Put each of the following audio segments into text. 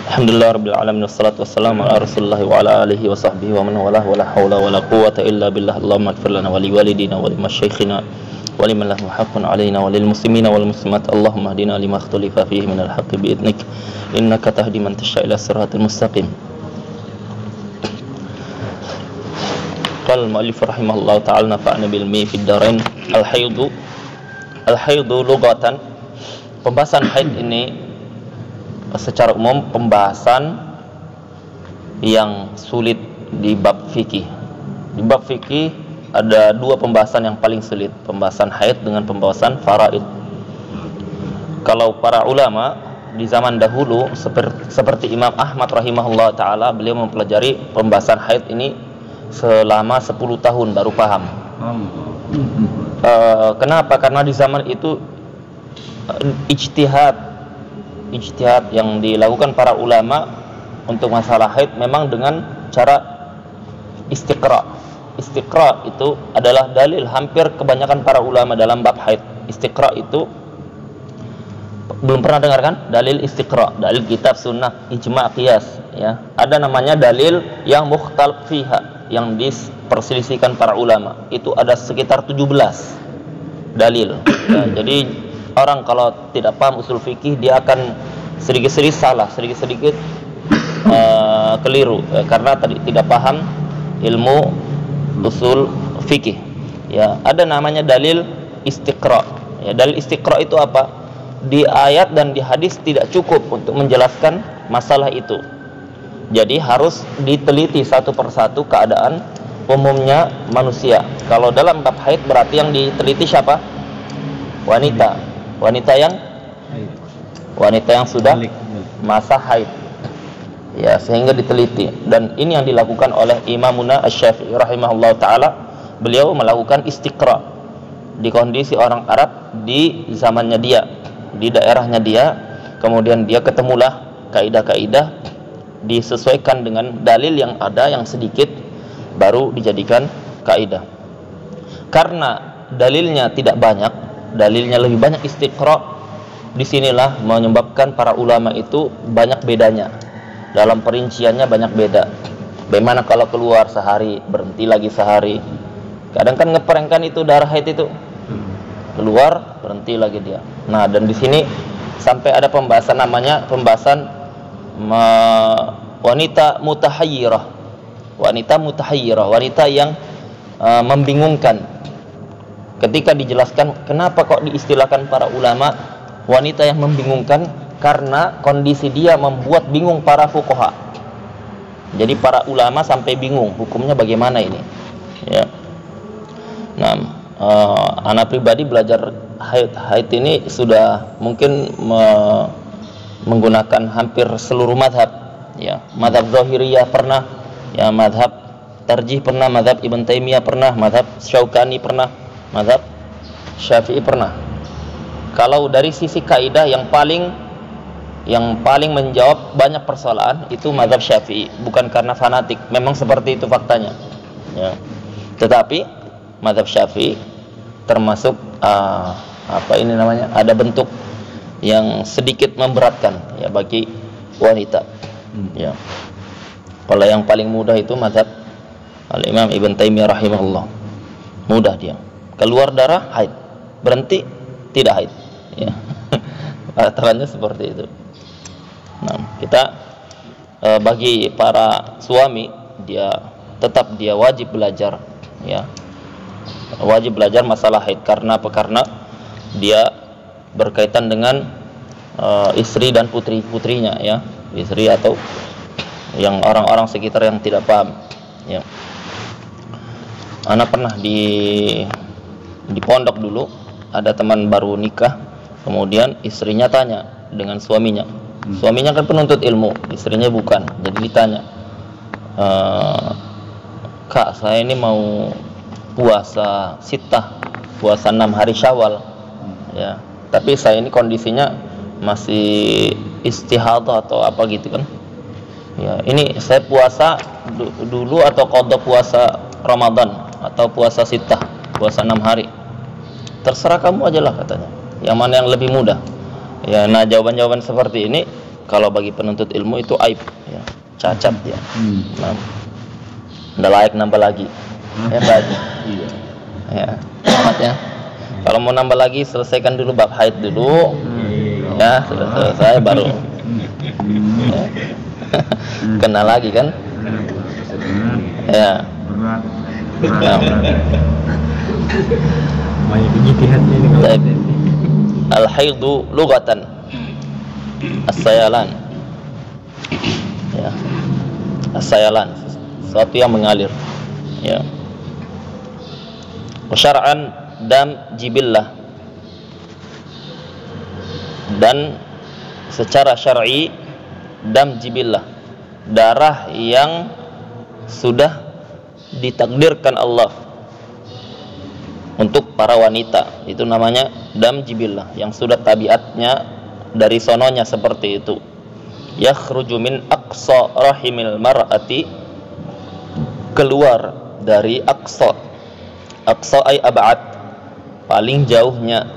Alhamdulillah rabbil alamin wassalatu wassalamu ala Rasulillah wa ala alihi wa sahbihi wa man walah wa la haula wa la quwwata illa billah. Allahumma ighfir lana wa li walidina wa li masyayikhina wa liman lahu haqqun alaina wa lil muslimina wal muslimat. Allahumma hdina lima ikhtalafa fihi min al haqqi bi idnik innaka tahdi man tasha' ila siratal mustaqim. Qala al-mu'allif rahimahullahu ta'ala nafa'ana bil mi fid darain. Al-haidu lughatan, pembahasan haid ini secara umum pembahasan yang sulit di bab fikih. Di bab fikih ada dua pembahasan yang paling sulit, pembahasan haid dengan pembahasan faraid. Kalau para ulama di zaman dahulu seperti Imam Ahmad rahimahullah ta'ala, beliau mempelajari pembahasan haid ini selama 10 tahun baru paham. Kenapa? Karena di zaman itu ijtihad yang dilakukan para ulama untuk masalah haid memang dengan cara istiqra. Istiqra itu adalah dalil hampir kebanyakan para ulama dalam bab haid. Istiqra itu belum pernah dengar kan? Dalil istiqra, dalil kitab, sunnah, ijma', qiyas, ya. Ada namanya dalil yang mukhtalaf fiha, yang diperselisihkan para ulama. Itu ada sekitar 17 dalil. Ya, jadi orang kalau tidak paham usul fikih, dia akan sedikit-sedikit salah, sedikit-sedikit keliru, karena tadi tidak paham ilmu usul fikih. Ya, ada namanya dalil istiqra. Ya, dalil istiqra itu apa? Di ayat dan di hadis tidak cukup untuk menjelaskan masalah itu. Jadi harus diteliti satu persatu keadaan umumnya manusia. Kalau dalam bab haid berarti yang diteliti siapa? Wanita yang sudah masa haid, ya, sehingga diteliti. Dan ini yang dilakukan oleh Imamuna Asy-Syafi'i rahimahullah ta'ala. Beliau melakukan istiqra di kondisi orang Arab di zamannya dia, di daerahnya dia. Kemudian dia ketemulah kaidah-kaidah, disesuaikan dengan dalil yang ada yang sedikit, baru dijadikan kaidah. Karena dalilnya tidak banyak, dalilnya lebih banyak istiqra, disinilah menyebabkan para ulama itu banyak bedanya, dalam perinciannya banyak beda. Bagaimana kalau keluar sehari, berhenti lagi sehari. Kadang kan ngeprengkan itu darah haid itu, keluar berhenti lagi dia. Nah, dan di sini sampai ada pembahasan namanya pembahasan wanita mutahayyirah. Wanita yang membingungkan. Ketika dijelaskan kenapa kok diistilahkan para ulama wanita yang membingungkan, karena kondisi dia membuat bingung para fuqaha. Jadi para ulama sampai bingung hukumnya bagaimana ini, ya. Nah, anak pribadi belajar haid ini sudah mungkin menggunakan hampir seluruh madhab, ya. Madhab Zahiriyah pernah, ya, madhab Tarjih pernah, madhab Ibn Taimiyah pernah, madhab Syaukani pernah, madhab Syafi'i pernah. Kalau dari sisi kaidah yang paling menjawab banyak persoalan itu madhab Syafi'i, bukan karena fanatik, memang seperti itu faktanya, ya. Tetapi madhab Syafi'i termasuk ada bentuk yang sedikit memberatkan, ya, bagi wanita, ya. Kalau yang paling mudah itu madhab Al-Imam Ibn Taimiyah rahimahullah. Mudah dia. Keluar darah haid, berhenti tidak haid, ya. Aturannya seperti itu. Nah, kita bagi para suami, dia tetap wajib belajar, ya. Wajib belajar masalah haid. Karena apa? Karena dia berkaitan dengan istri dan putri-putrinya, ya. Istri atau yang orang-orang sekitar yang tidak paham, ya. Anak pernah di pondok dulu, ada teman baru nikah, kemudian istrinya tanya dengan suaminya. Suaminya kan penuntut ilmu, istrinya bukan. Jadi ditanya, "Kak, saya ini mau puasa sittah, puasa 6 hari Syawal, ya. Tapi saya ini kondisinya masih istihadah atau apa gitu kan. Ya, ini saya puasa dulu atau qada puasa Ramadan atau puasa sittah, puasa 6 hari. Terserah kamu aja lah," katanya. Yang mana yang lebih mudah. Ya, nah jawaban-jawaban seperti ini kalau bagi penuntut ilmu itu aib, ya, cacat ya. Nah, nggak layak nambah lagi. Hebat. Ya, selamat ya. Kalau mau nambah lagi, selesaikan dulu bab haid dulu. Ya, sudah selesai baru. Ya. Kena lagi kan? Ya. Nah. Al-haidu lughatan as-sayalan. Ya. As-sayalan, sesuatu yang mengalir. Ya. Syar'an dam jibillah. Dan secara syar'i dam jibillah, darah yang sudah ditakdirkan Allah untuk para wanita, itu namanya dam jibillah, yang sudah tabiatnya dari sononya seperti itu. Yakhruju min aqsa rahimil mar'ati, keluar dari aqsa ay ab'ad, paling jauhnya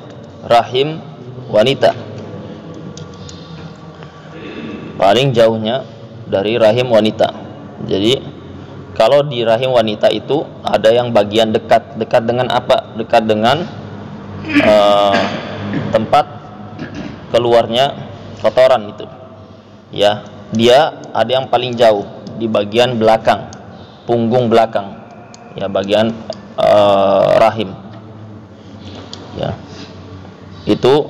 rahim wanita, paling jauhnya dari rahim wanita. Jadi kalau di rahim wanita itu ada yang bagian dekat dengan apa? Dekat dengan tempat keluarnya kotoran itu. Ya, dia ada yang paling jauh di bagian belakang, punggung belakang. Ya, bagian rahim. Ya. Itu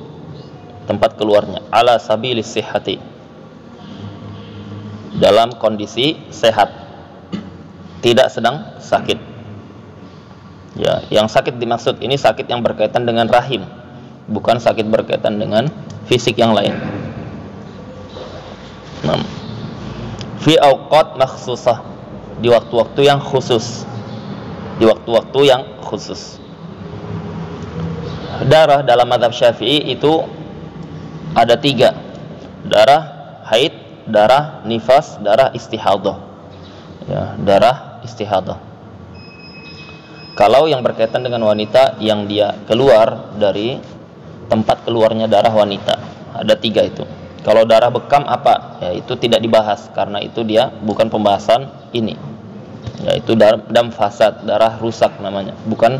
tempat keluarnya ala sabilis sihhati, dalam kondisi sehat, tidak sedang sakit. Ya, yang sakit dimaksud ini sakit yang berkaitan dengan rahim, bukan sakit berkaitan dengan fisik yang lain. Fi awqat makhsusah, di waktu-waktu yang khusus. Di waktu-waktu yang khusus. Darah dalam mazhab Syafi'i itu ada 3. Darah haid, darah nifas, darah istihadah. Ya, darah istihadah. Kalau yang berkaitan dengan wanita yang dia keluar dari tempat keluarnya darah wanita, ada 3 itu. Kalau darah bekam apa? Ya, itu tidak dibahas karena itu dia bukan pembahasan ini. Yaitu dam fasad, darah rusak namanya, bukan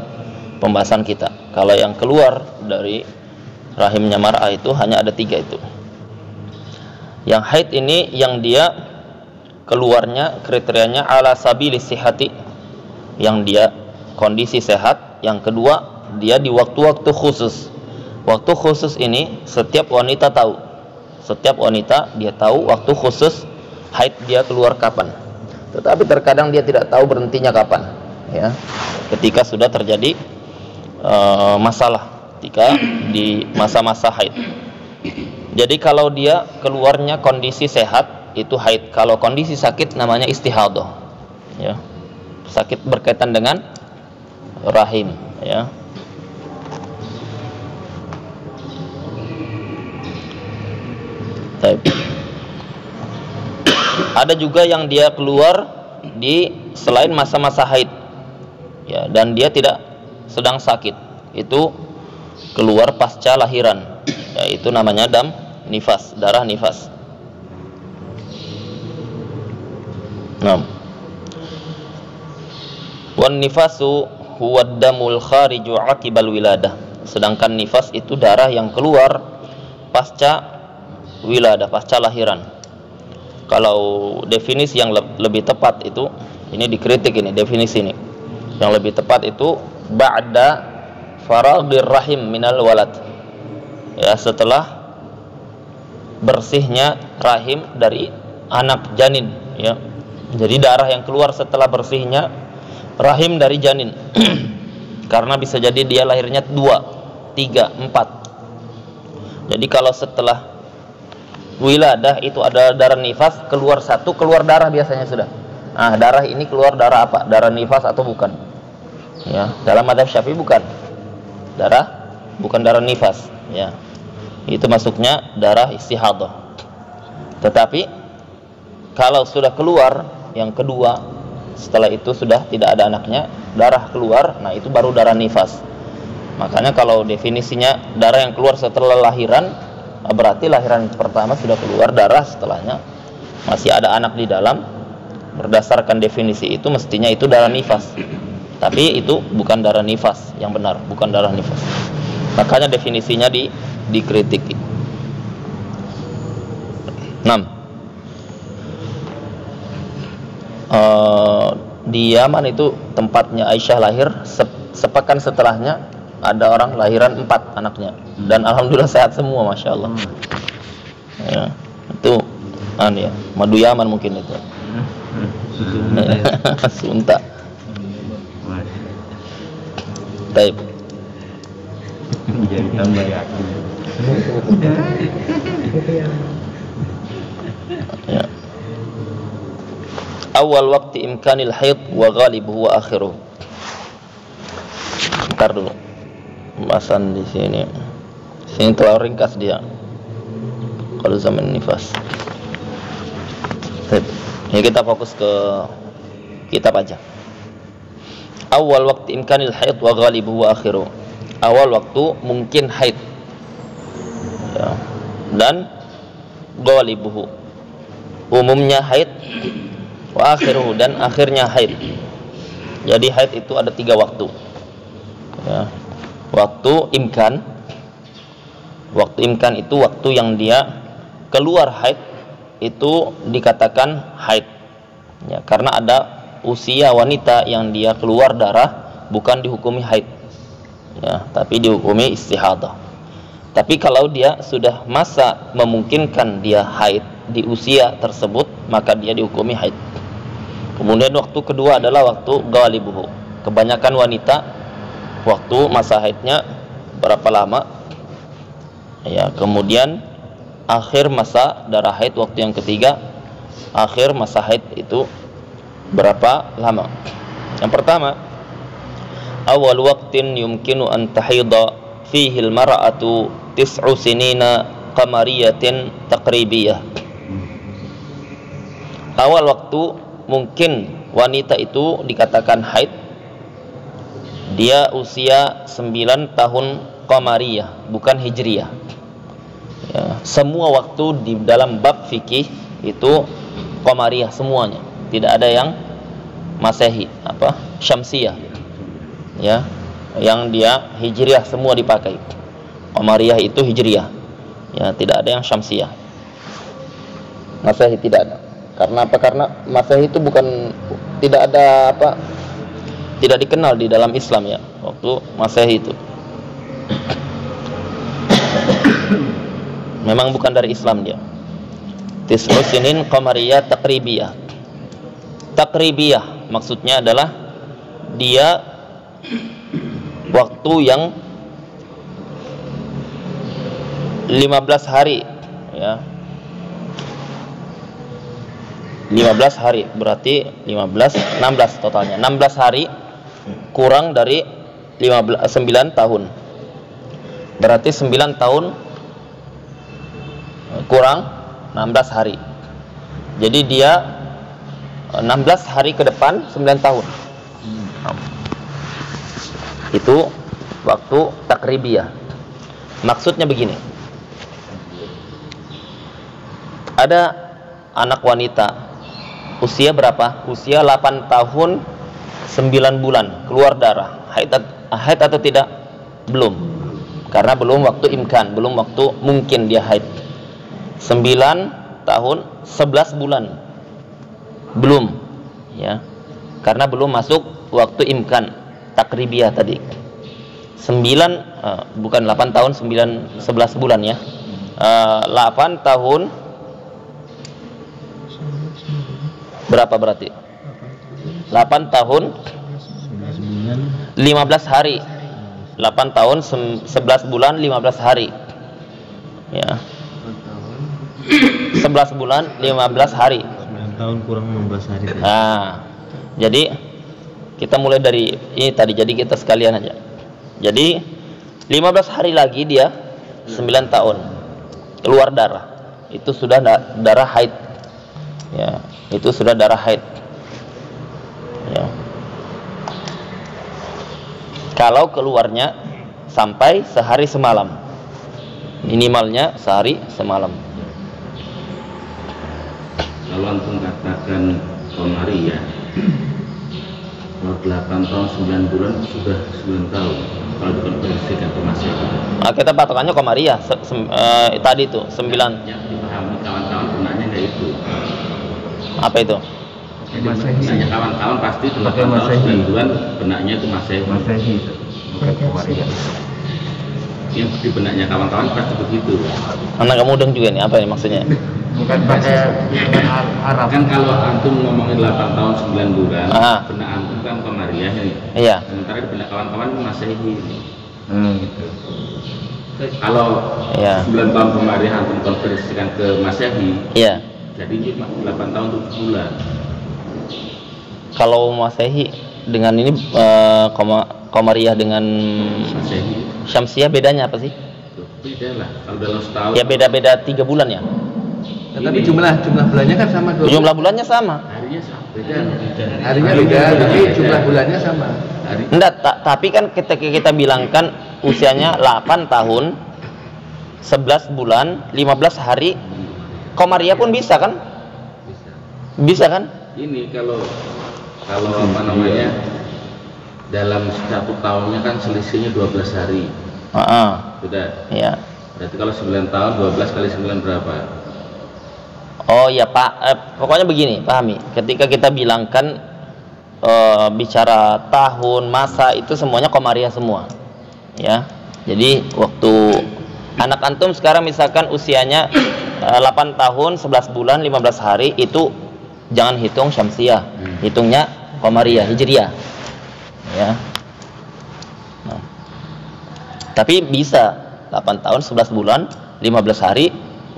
pembahasan kita. Kalau yang keluar dari rahimnya mar'ah itu hanya ada 3 itu. Yang haid ini yang dia keluarnya kriterianya ala sabilis sihhati, yang dia kondisi sehat. Yang kedua, dia di waktu-waktu khusus. Waktu khusus ini setiap wanita tahu. Setiap wanita dia tahu waktu khusus haid dia keluar kapan. Tetapi terkadang dia tidak tahu berhentinya kapan. Ya, ketika sudah terjadi masalah, ketika di masa-masa haid. Jadi kalau dia keluarnya kondisi sehat itu haid. Kalau kondisi sakit namanya istihadah. Ya, sakit berkaitan dengan rahim. Ya. Ada juga yang dia keluar di selain masa-masa haid, ya, dan dia tidak sedang sakit, itu keluar pasca lahiran, ya, itu namanya dam nifas, darah nifas. Wan nifasu huwa damul khariju aqibal wiladah. Sedangkan nifas itu darah yang keluar pasca wiladah, pasca lahiran. Kalau definisi yang lebih tepat itu, ini dikritik ini definisi ini. Yang lebih tepat itu ba'da faragir rahim minal walad. Ya, setelah bersihnya rahim dari anak janin, ya. Jadi darah yang keluar setelah bersihnya rahim dari janin. Karena bisa jadi dia lahirnya 2, 3, 4. Jadi kalau setelah wiladah itu ada darah nifas, keluar 1, keluar darah biasanya sudah. Nah, darah ini keluar darah apa? Darah nifas atau bukan? Ya, dalam mazhab Syafi'i bukan. Bukan darah nifas, ya. Itu masuknya darah istihadah. Tetapi kalau sudah keluar yang kedua, setelah itu sudah tidak ada anaknya, darah keluar, nah itu baru darah nifas. Makanya kalau definisinya darah yang keluar setelah lahiran berarti lahiran pertama sudah keluar darah, setelahnya masih ada anak di dalam. Berdasarkan definisi itu mestinya itu darah nifas, tapi itu bukan darah nifas yang benar, bukan darah nifas. Makanya definisinya dikritik. 6. Di Yaman itu tempatnya Aisyah lahir, sepekan setelahnya ada orang lahiran 4 anaknya, dan alhamdulillah sehat semua, masya Allah. Ya, itu ya, madu Yaman mungkin itu. Sunta. Baik. Jadi tambah yakin. Ya. Awal waktu imkanil haid wa ghalibuhu wa akhiruh. Bentar dulu. Pembahasan di sini. Sini terlalu ringkas dia. Kalau zaman nifas. Baik. Ini kita fokus ke kitab aja. Awal waktu imkanil haid wa ghalibuhu wa akhiruh. Awal waktu mungkin haid, ya, dan ghalibuhu, umumnya haid, wa akhiruhu, dan akhirnya haid. Jadi haid itu ada 3 waktu, ya. Waktu imkan itu waktu yang dia keluar haid, itu dikatakan haid, ya, karena ada usia wanita yang dia keluar darah bukan dihukumi haid, ya, tapi dihukumi istihadah. Tapi kalau dia sudah masa memungkinkan dia haid di usia tersebut, maka dia dihukumi haid. Kemudian waktu kedua adalah waktu ghalibuhu. Kebanyakan wanita waktu masa haidnya berapa lama, ya. Kemudian akhir masa darah haid, waktu yang ketiga, akhir masa haid itu berapa lama. Yang pertama, awal waqtin yumkinu an tahida fihi al-mar'atu 9 sinina qamariyatin taqribiyah. Awal waktu mungkin wanita itu dikatakan haid, dia usia 9 tahun qamariyah, bukan hijriyah, ya. Semua waktu di dalam bab fikih itu qamariyah semuanya, tidak ada yang masehi, syamsiyah, ya, yang dia hijriyah semua dipakai. Qamariyah itu hijriyah, ya, tidak ada yang syamsiyah. Masehi tidak ada. Karena apa? Karena masehi itu bukan, tidak ada tidak dikenal di dalam Islam, ya, waktu masehi itu. Memang bukan dari Islam dia. 9 sinin qamariyah taqribiyah. Taqribiyah maksudnya adalah dia waktu yang 15 hari, ya. 15 hari berarti 16 totalnya. 16 hari kurang dari 9 tahun. Berarti 9 tahun kurang 16 hari. Jadi dia 16 hari ke depan 9 tahun. Itu waktu takribiyah. Maksudnya begini. Ada anak wanita usia berapa? Usia 8 tahun 9 bulan keluar darah. Haid atau tidak? Belum. Karena belum waktu imkan, belum waktu mungkin dia haid. 9 tahun 11 bulan belum, ya, karena belum masuk waktu imkan takribiyah tadi. 8 tahun 11 bulan, ya. 8 tahun berapa berarti? 8 tahun 15 hari. 8 tahun 11 bulan 15 hari, ya. 11 bulan 15 hari. 9 tahun kurang 16 hari. Nah, jadi kita mulai dari ini tadi, jadi kita sekalian aja. Jadi 15 hari lagi dia 9 tahun keluar darah. Itu sudah darah haid, ya. Itu sudah darah haid, ya. Kalau keluarnya sampai sehari semalam, Minimalnya sehari semalam. Kalau antum katakan komari ya, kalau 8 tahun 9 bulan sudah 9 tahun kalau dikonversikan ke Masehi. Kita patokannya komariah tadi itu 9. Yang dipahami kawan-kawan benaknya nggak itu. Apa itu? Benaknya kawan-kawan pasti 8 tahun 9 bulan benaknya itu Masehi. Bukan komariah. Yang di benaknya kawan-kawan pasti begitu. Anak kamu mudeng juga nih, apa ini maksudnya? Bukan pakai hitungan Arab. Kan kalau antum ngomongin 8 tahun 9 bulan, Ah. benak antum kan komariah nih. Iya. Sementara di benak kawan-kawan Masehi. Gitu. Kalau Iya. 9 tahun komariah antum konversikan ke Masehi, Iya. jadi ini 8 tahun 7 bulan. Kalau Masehi dengan ini komariah dengan Masehi Syamsiah bedanya apa sih? beda lah. Kalau dalam setahun Ya beda-beda 3 bulan ya. Tapi jumlah bulannya kan sama. Jumlah bulannya sama. harinya sama, beda. Harinya beda, tapi jumlah bulannya sama. Hari Enggak, tapi kan ketika kita bilangkan usianya 8 tahun 11 bulan 15 hari, komariah pun bisa kan? bisa. Bisa kan? Ini kalau apa namanya dalam 1 tahunnya kan selisihnya 12 hari. Sudah. Iya. Berarti kalau 9 tahun 12 kali 9 berapa? Oh ya Pak, pokoknya begini, pahami. Ketika kita bilangkan bicara tahun, masa itu semuanya komariah semua. Ya. Jadi waktu anak antum sekarang misalkan usianya 8 tahun, 11 bulan, 15 hari, itu jangan hitung Syamsiah. Hitungnya komariah, hijriah. Ya. Nah. Tapi bisa 8 tahun, 11 bulan, 15 hari,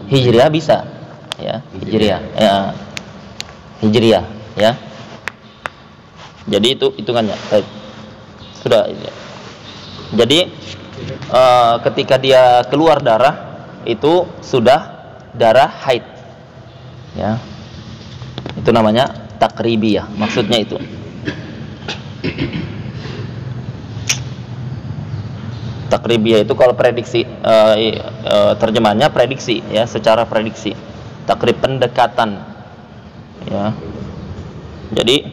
hijriah bisa. Ya, hijriah. Ya. Hijriah, ya. Jadi itu hitungannya. Baik. Sudah ini. Jadi ketika dia keluar darah itu sudah darah haid. Ya. Itu namanya takribiyah. Maksudnya itu. Takribiyah itu kalau prediksi terjemahannya prediksi ya, secara prediksi. Takrib pendekatan. Ya. Jadi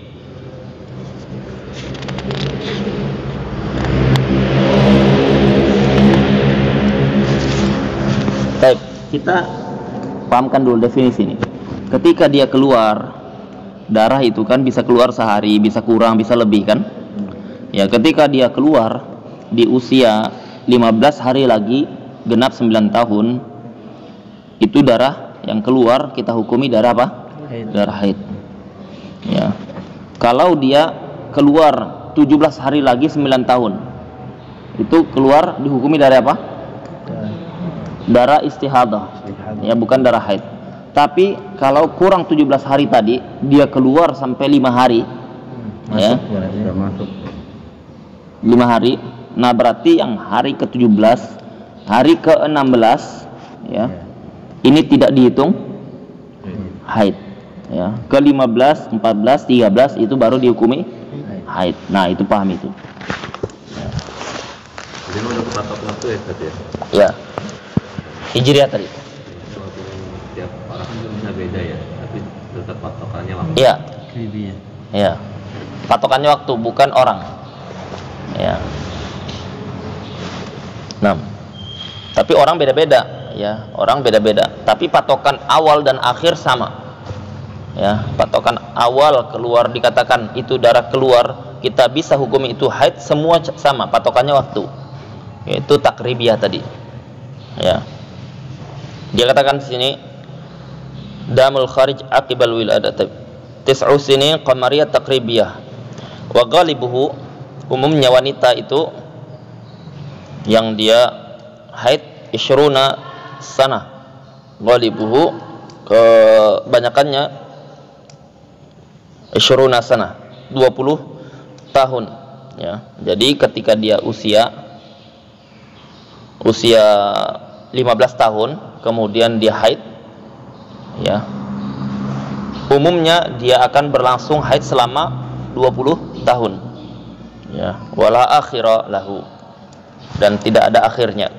baik, kita pahamkan dulu definisi ini. Ketika dia keluar darah itu kan bisa keluar sehari, bisa kurang, bisa lebih kan? Ya, ketika dia keluar di usia 15 hari lagi genap 9 tahun, itu darah yang keluar kita hukumi darah apa? Darah haid. Ya. Kalau dia keluar 17 hari lagi 9 tahun, itu keluar dihukumi darah apa? Darah istihadah. Ya, bukan darah haid. Tapi kalau kurang 17 hari tadi, dia keluar sampai 5 hari. Ya. Sudah masuk. 5 hari. Nah, berarti yang hari ke-17, hari ke-16 ya. Ini tidak dihitung haid. Ya. Ke-15, 14, 13 itu baru dihukumi haid. Nah, itu paham itu. Jadi udah kepatok waktu ya tadi ya. Ya. Hijriah tadi. Tiap orang kan bisa beda ya, tapi tetap patokannya waktu. Iya. Takribiyah. Ya. Patokannya waktu, bukan orang. Ya. Nah. Tapi orang beda-beda, ya. Orang beda-beda. Tapi patokan awal dan akhir sama. Ya, patokan awal keluar dikatakan itu darah keluar, kita bisa hukumi itu haid, semua sama, patokannya waktu. Yaitu takribiyah tadi. Ya. Dia katakan di sini damul kharij aqibal wiladah tis'u sinin qamariyah takribiyah wa ghalibuhu, umumnya wanita itu yang dia haid isyruna sana, ghalibuhu kebanyakannya isyruna sana 20 tahun ya. Jadi ketika dia usia 15 tahun kemudian dia haid ya, umumnya dia akan berlangsung haid selama 20 tahun ya, wala akhira lahu, dan tidak ada akhirnya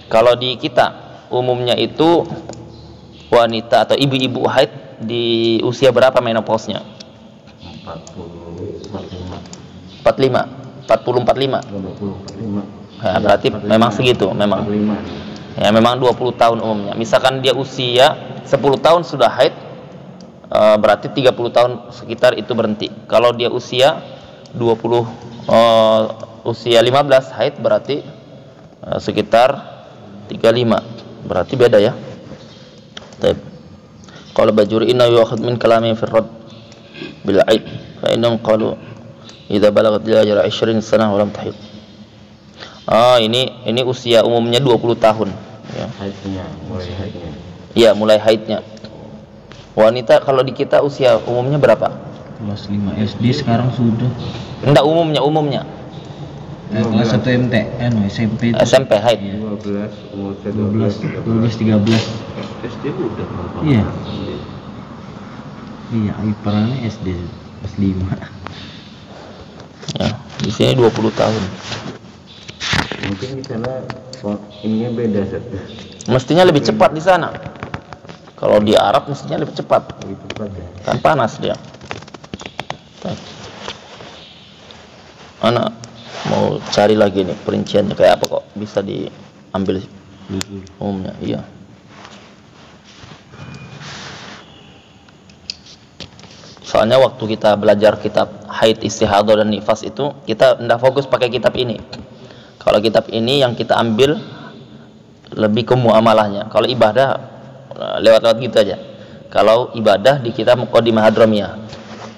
Kalau di kita umumnya itu wanita atau ibu-ibu haid di usia berapa menopause-nya? 45. 45. Ya, berarti memang segitu, memang. Ya, memang 20 tahun umumnya. Misalkan dia usia 10 tahun sudah haid, berarti 30 tahun sekitar itu berhenti. Kalau dia usia 15 haid berarti sekitar 35. Berarti beda ya. Baik. Qala Bajuri inna yu'akhad min kalami fi ar-radd bil 'aid fa innahum qalu idza balagat al-ajra 20 sanah wa lam tahid. Ini usia umumnya 20 tahun ya. Mulai haidnya. Iya, mulai haidnya. Wanita kalau di kita usia umumnya berapa? Kelas 5 SD sekarang sudah. Enggak, umumnya. Kelas 1 MTN, SMP itu. SMP haid. 12, umur 12, 13. SD udah berapa? Iya. Iya, perannya SD kelas 5. Ya, di sini 20 tahun. Mungkin di sana ininya beda, Ustaz. Mestinya lebih cepat di sana. Kalau di Arab mestinya lebih cepat. Lebih cepat ya. Kan panas dia. Anak mau cari lagi nih perinciannya kayak apa kok bisa diambil umumnya. Iya. Soalnya waktu kita belajar kitab haid, istihadah dan nifas itu kita tidak fokus pakai kitab ini. Kalau kitab ini yang kita ambil lebih ke muamalahnya. Kalau ibadah lewat-lewat gitu aja. Kalau ibadah di kitab Muqaddimah Hadramiyah.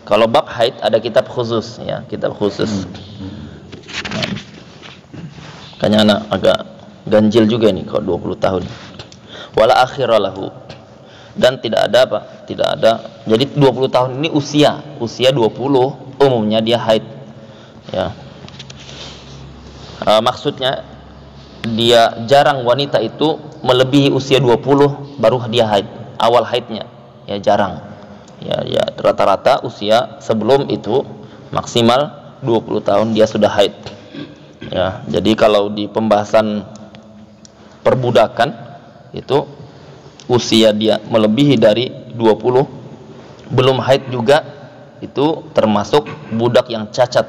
Kalau bab haid ada kitab khusus ya, kitab khusus. Kayaknya anak agak ganjil juga nih kalau 20 tahun. Wala akhiralahu. Dan tidak ada apa? Tidak ada. Jadi 20 tahun ini usia 20 umumnya dia haid. Ya. Maksudnya dia jarang wanita itu melebihi usia 20 baru dia haid. Awal haidnya ya jarang. Ya rata-rata usia sebelum itu maksimal 20 tahun dia sudah haid. Ya, jadi kalau di pembahasan perbudakan itu usia dia melebihi dari 20 belum haid juga itu termasuk budak yang cacat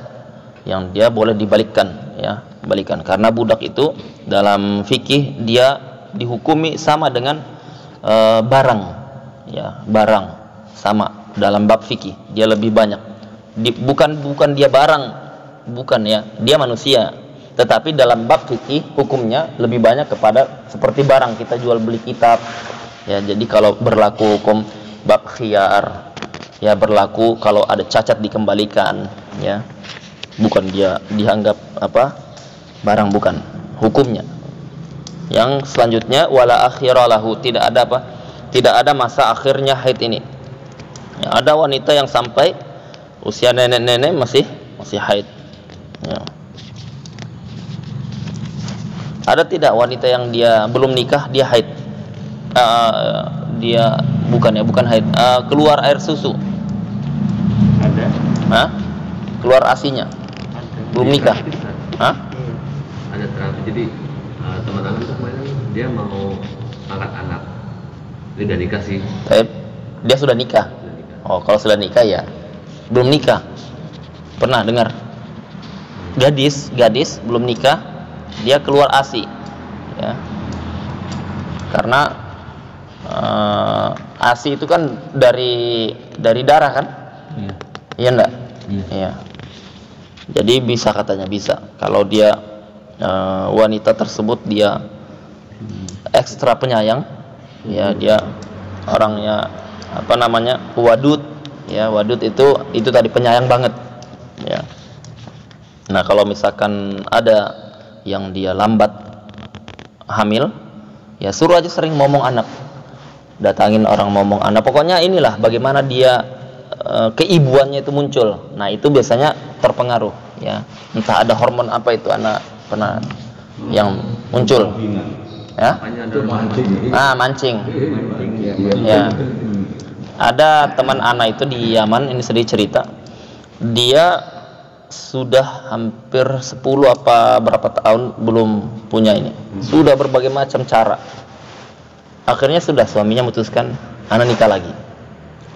yang dia boleh dibalikkan ya, balikan karena budak itu dalam fikih dia dihukumi sama dengan barang ya, barang sama dalam bab fikih dia lebih banyak bukan dia barang, bukan ya, dia manusia. Tetapi dalam bab fikih hukumnya lebih banyak kepada seperti barang kita jual beli kitab. Ya, jadi kalau berlaku hukum bab khiyar, ya berlaku kalau ada cacat dikembalikan, ya. Bukan dia dianggap apa? Barang, bukan hukumnya. Yang selanjutnya wala akhiralahu, tidak ada apa? Tidak ada masa akhirnya haid ini. Ya, ada wanita yang sampai usia nenek-nenek masih haid. Ya. Ada tidak wanita yang dia belum nikah dia haid? Dia bukan haid. Keluar air susu. Ada. Keluar asinya. Ada. Belum nikah. Ada terapi. Jadi teman anak itu kemarin dia mau angkat anak. Dia udah nikah sih. Dia sudah nikah. Oh, kalau sudah nikah ya. Belum nikah. Pernah dengar? Gadis belum nikah dia keluar ASI ya, karena ASI itu kan dari darah kan, iya enggak? Iya. Jadi bisa, katanya bisa kalau dia wanita tersebut dia ekstra penyayang ya, dia orangnya apa namanya wadud ya, wadud itu tadi penyayang banget ya. Nah kalau misalkan ada yang dia lambat hamil ya suruh aja sering ngomong anak, datangin orang ngomong anak, pokoknya inilah bagaimana dia keibuannya itu muncul. Nah itu biasanya terpengaruh ya, entah ada hormon apa itu anak pernah yang muncul ya, mancing ya. Ada teman anak itu di Yaman, ini sedih cerita, dia sudah hampir 10 apa berapa tahun belum punya ini. Sudah berbagai macam cara. Akhirnya sudah suaminya memutuskan anak nikah lagi.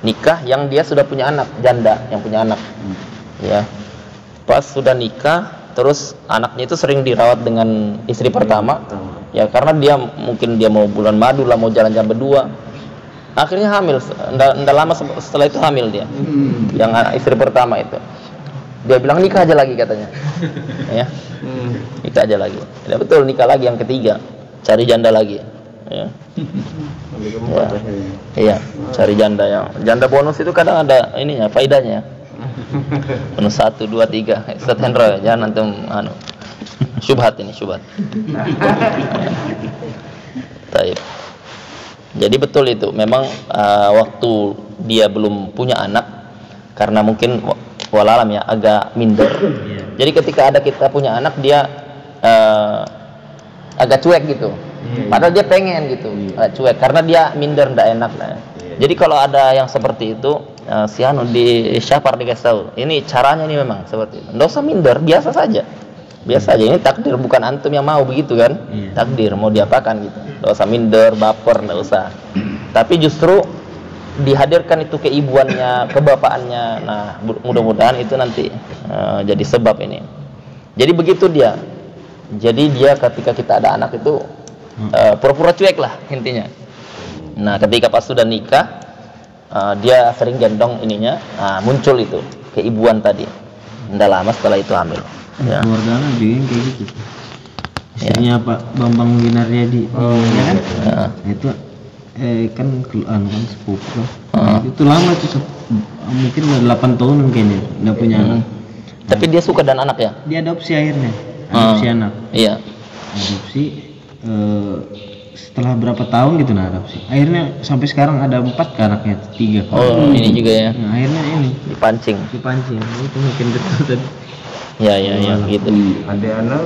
Nikah yang dia sudah punya anak, janda yang punya anak. Ya. Pas sudah nikah, terus anaknya itu sering dirawat dengan istri pertama. Ya karena dia mungkin dia mau bulan madu lah, mau jalan-jalan berdua. Akhirnya hamil. Nggak lama setelah itu hamil dia. Yang istri pertama itu. Dia bilang nikah aja lagi katanya. Ya. Nikah aja lagi. Ya betul, nikah lagi yang ketiga. Cari janda lagi. Ya. Ya. Iya, cari janda yang janda bonus itu kadang ada ininya, faedahnya. Bonus 1, 2, 3. Ustaz Hendro, jangan antum syubhat ini, syubhat. Baik. Jadi betul itu, memang waktu dia belum punya anak karena mungkin walalam ya agak minder. Jadi ketika ada kita punya anak dia agak cuek gitu. Padahal dia pengen gitu, cuek karena dia minder, ndak enak lah. Jadi kalau ada yang seperti itu, si anu di syafar dikasih tahu, ini caranya nih memang seperti itu. Nggak usah minder, biasa saja. Biasa aja, ini takdir, bukan antum yang mau begitu kan? Takdir, mau diapakan gitu. Nggak usah minder, baper, nggak usah. Tapi justru dihadirkan itu keibuannya, kebapaannya. Nah, mudah-mudahan itu nanti jadi sebab ini. Jadi begitu dia. Jadi dia ketika kita ada anak itu pura-pura cuek lah intinya. Nah ketika pas sudah nikah dia sering gendong ininya, muncul itu keibuan tadi. Nggak lama setelah itu hamil. Ya. Keluarga bikin kayak gitu. Istrinya Pak Bambang Winaryadi, ya kan? Itu kan keluhan kan sepupu. Itu lama tuh, mungkin udah 8 tahun kayaknya nggak punya anak. Tapi dia suka dan anak ya? Dia adopsi akhirnya, adopsi anak. Iya. Adopsi setelah berapa tahun gitu adopsi. Akhirnya sampai sekarang ada 4 anaknya, 3. Oh, ini juga ya. Nah, akhirnya ini dipancing. Itu mungkin betul tadi. Ya gitu. Adik anak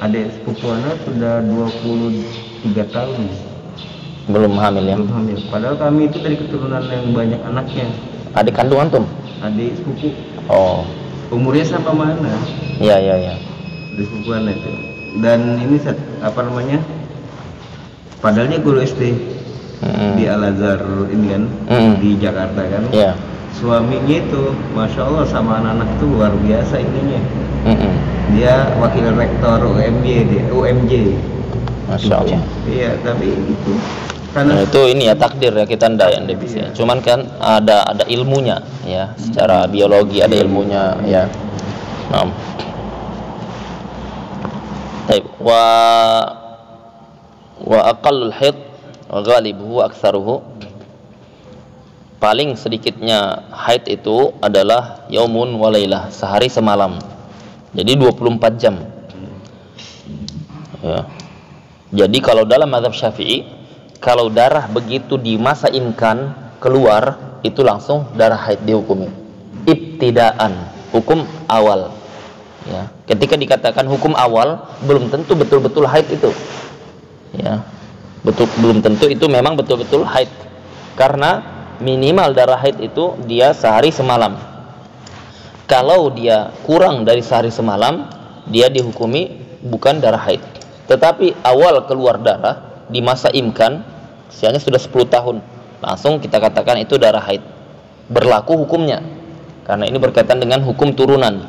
adik sepupu anak sudah 23 tahun. Belum hamil ya? Belum hamil. Padahal kami itu dari keturunan yang banyak anaknya. Adik kandung antum? Adik sepupu. Oh. Umurnya sama mana? Iya. Adik sepupu anak itu. Dan ini apa namanya? Padahal dia guru SD di Al Azhar ini kan, di Jakarta kan. Iya. Suaminya itu, masya Allah sama anak-anak itu luar biasa ininya. Dia wakil rektor UMJ. Masya Allah. Iya, tapi itu karena itu ini ya takdir ya, kita ndak yang bisa. Cuman kan ada ilmunya ya, secara biologi ada ilmunya ya. Nah. Baik, wa aqallul haid wa ghalibuhu aktsaruhu. Paling sedikitnya haid itu adalah yaumun wa lailah, sehari semalam. Jadi 24 jam. Ya. Jadi kalau dalam mazhab Syafi'i, kalau darah begitu di masa imkan keluar, itu langsung darah haid dihukumi. Ibtidaan, hukum awal. Ya. Ketika dikatakan hukum awal, belum tentu betul-betul haid itu. Ya. Belum tentu itu memang betul-betul haid. Karena minimal darah haid itu dia sehari semalam. Kalau dia kurang dari sehari semalam, dia dihukumi bukan darah haid. Tetapi awal keluar darah di masa imkan, usianya sudah 10 tahun, langsung kita katakan itu darah haid. Berlaku hukumnya. Karena ini berkaitan dengan hukum turunan.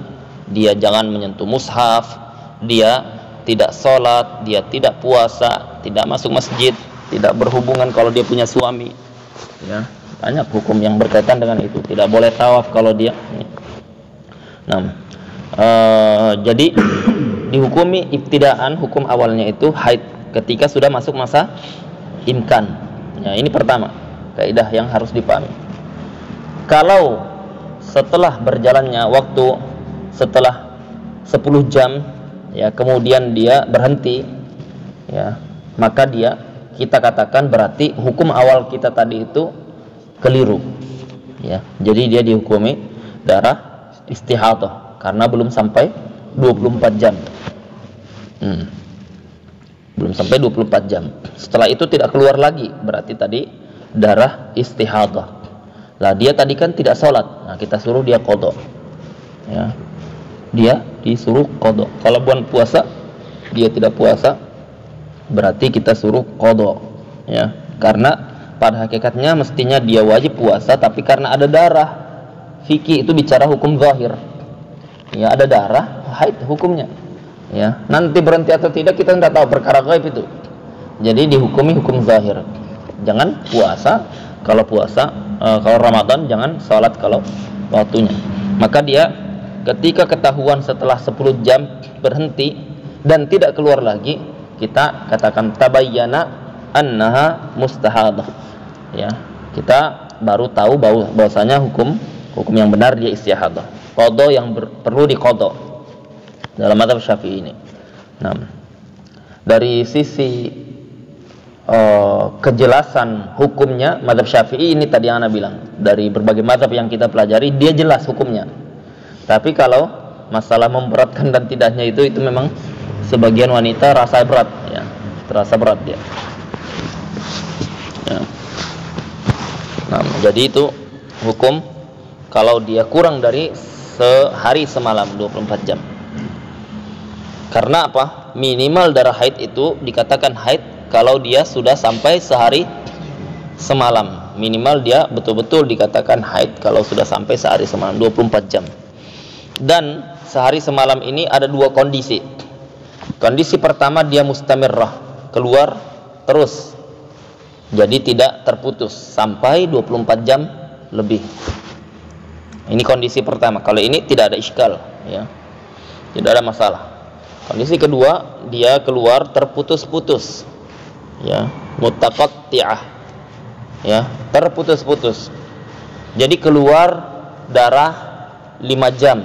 Dia jangan menyentuh mushaf, dia tidak sholat, dia tidak puasa, tidak masuk masjid, tidak berhubungan kalau dia punya suami. Ya. Banyak hukum yang berkaitan dengan itu. Tidak boleh tawaf kalau dia. Nah, jadi dihukumi ibtidaan, hukum awalnya itu haid ketika sudah masuk masa imkan. Ya, ini pertama kaidah yang harus dipahami. Kalau setelah berjalannya waktu, setelah 10 jam, ya kemudian dia berhenti, ya maka kita katakan berarti hukum awal kita tadi itu keliru, ya. Jadi dia dihukumi darah istihadah karena belum sampai 24 jam. Belum sampai 24 jam. Setelah itu tidak keluar lagi, berarti tadi darah istihadah. Lah dia tadi kan tidak sholat, nah kita suruh dia qadha. Ya. dia disuruh qada. Kalau bulan puasa dia tidak puasa, berarti kita suruh qada, ya. Karena pada hakikatnya mestinya dia wajib puasa, tapi karena ada darah, fikih itu bicara hukum zahir. Ya, ada darah, haid hukumnya. Ya, nanti berhenti atau tidak kita tidak tahu, perkara gaib itu. Jadi dihukumi hukum zahir. Jangan puasa kalau puasa, kalau Ramadan jangan salat kalau waktunya. Maka dia ketika ketahuan setelah 10 jam berhenti dan tidak keluar lagi, kita katakan tabayyana annaha mustahadah. Ya, kita baru tahu bahwasanya hukum yang benar dia istihadah. Qada yang perlu diqada dalam mazhab Syafi'i ini. Nah, dari sisi kejelasan hukumnya mazhab Syafi'i ini tadi yang Anda bilang, dari berbagai mazhab yang kita pelajari dia jelas hukumnya. Tapi kalau masalah memberatkan dan tidaknya itu memang sebagian wanita rasa berat, ya, terasa berat dia. Ya. Nah, jadi itu hukum kalau dia kurang dari sehari semalam 24 jam. Karena apa? Minimal darah haid itu dikatakan haid kalau dia sudah sampai sehari semalam. Minimal dia betul-betul dikatakan haid kalau sudah sampai sehari semalam 24 jam. Dan sehari semalam ini ada dua kondisi. Kondisi pertama dia mustamirrah, keluar terus. Jadi tidak terputus sampai 24 jam lebih. Ini kondisi pertama. Kalau ini tidak ada iskal, ya. Tidak ada masalah. Kondisi kedua, dia keluar terputus-putus. Ya, mutaqatti'ah. Ya, terputus-putus. Jadi keluar darah 5 jam.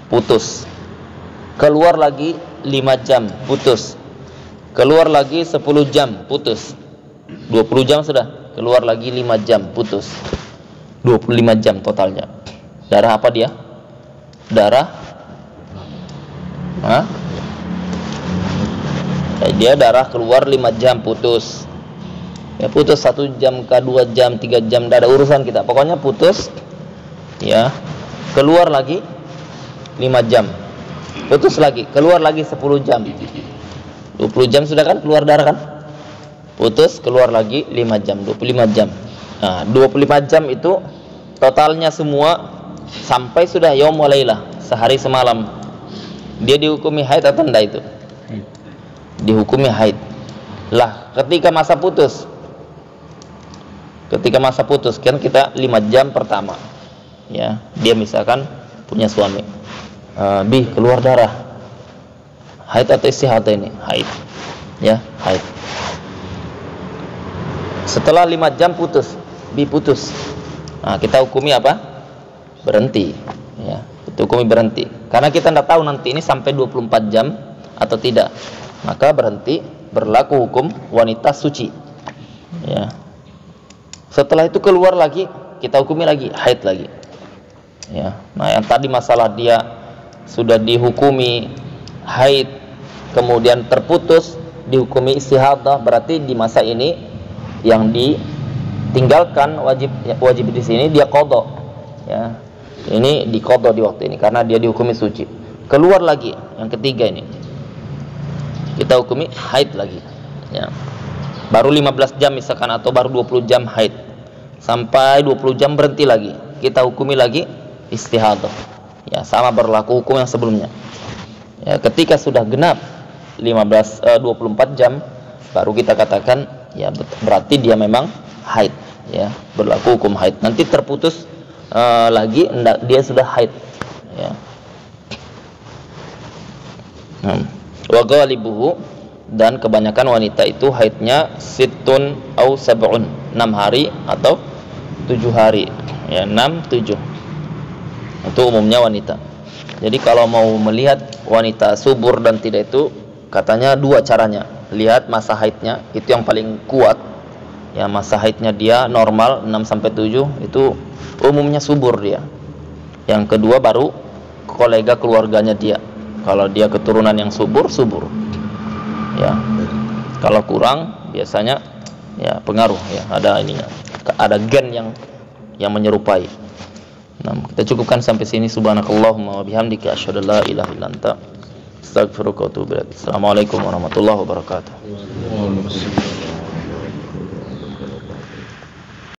Putus. Keluar lagi 5 jam, putus. Keluar lagi 10 jam, putus. 20 jam sudah, keluar lagi 5 jam, putus. 25 jam totalnya. Darah apa dia? Darah dia darah keluar 5 jam, putus. Ya, putus 1 jam ke 2 jam, 3 jam, tidak ada urusan kita. Pokoknya putus. Ya. Keluar lagi 5 jam. Putus lagi, keluar lagi 10 jam. 20 jam sudah kan keluar darah kan? Putus, keluar lagi 5 jam, 25 jam. Nah, 25 jam itu totalnya semua sampai sudah yaum wa lailah, sehari semalam. Dia dihukumi haid atau enggak itu? Dihukumi haid. Lah, ketika masa putus. Ketika masa putus kan kita 5 jam pertama. Ya, dia misalkan punya suami. Keluar darah. Haid atau istihadah ini? Haid. Ya, haid. Setelah 5 jam putus, putus. Nah, kita hukumi apa? Berhenti. Ya, kita hukumi berhenti. Karena kita tidak tahu nanti ini sampai 24 jam atau tidak. Maka berhenti, berlaku hukum wanita suci. Ya. Setelah itu keluar lagi, kita hukumi lagi haid lagi. Ya. Nah, yang tadi masalah dia sudah dihukumi haid, kemudian terputus, dihukumi istihadah, berarti di masa ini yang ditinggalkan wajib di sini dia qada. Ya. Ini diqada di waktu ini karena dia dihukumi suci. Keluar lagi yang ketiga ini. Kita hukumi haid lagi. Ya. Baru 15 jam misalkan atau baru 20 jam haid. Sampai 20 jam berhenti lagi. Kita hukumi lagi istihadah. Ya, sama berlaku hukum yang sebelumnya. Ya, ketika sudah genap 24 jam baru kita katakan ya berarti dia memang haid, ya, berlaku hukum haid. Nanti terputus lagi dia sudah haid, ya. Wa ghalibuhu, dan kebanyakan wanita itu haidnya sittun au sab'un, 6 hari atau 7 hari, ya, 6 7. Itu umumnya wanita. Jadi kalau mau melihat wanita subur dan tidak itu katanya 2 caranya. Lihat masa haidnya, itu yang paling kuat. Ya, masa haidnya dia normal 6 sampai 7 itu umumnya subur dia. Yang kedua baru kolega keluarganya dia. Kalau dia keturunan yang subur. Ya. Kalau kurang biasanya ya pengaruh, ya, ada ininya. Ada gen yang menyerupai. Nah, kita cukupkan sampai sini. Subhanakallahumma wa bihamdika asyhadu an la ilaha illa anta astaghfiruka wa atubu ilaik. Assalamualaikum warahmatullahi wabarakatuh. Waalaikumsalam.